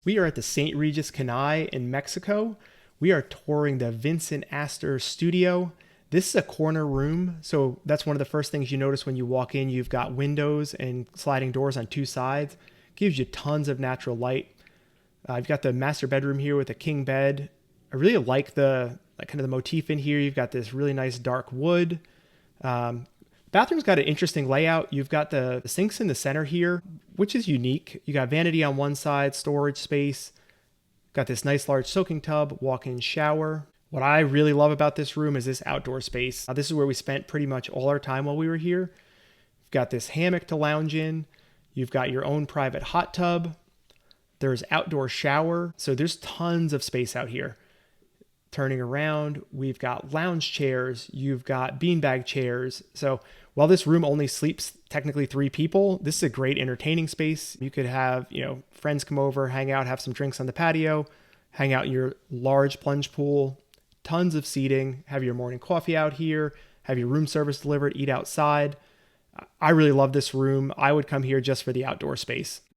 We are at the St. Regis Kanai in Mexico. We are touring the Vincent Astor Studio. This is a corner room, so that's one of the first things you notice when you walk in. You've got windows and sliding doors on two sides. Gives you tons of natural light. You've got the master bedroom here with a king bed. I really like the kind of the motif in here. You've got this really nice dark wood. Bathroom's got an interesting layout. You've got the sinks in the center here, which is unique. You got vanity on one side, storage space. Got this nice large soaking tub, walk-in shower. What I really love about this room is this outdoor space. This is where we spent pretty much all our time while we were here. You've got this hammock to lounge in. You've got your own private hot tub. There's outdoor shower. So there's tons of space out here. Turning around, we've got lounge chairs. You've got beanbag chairs. So while this room only sleeps technically 3 people, this is a great entertaining space. You could have, friends come over, hang out, have some drinks on the patio, hang out in your large plunge pool, tons of seating, have your morning coffee out here, have your room service delivered, eat outside. I really love this room. I would come here just for the outdoor space.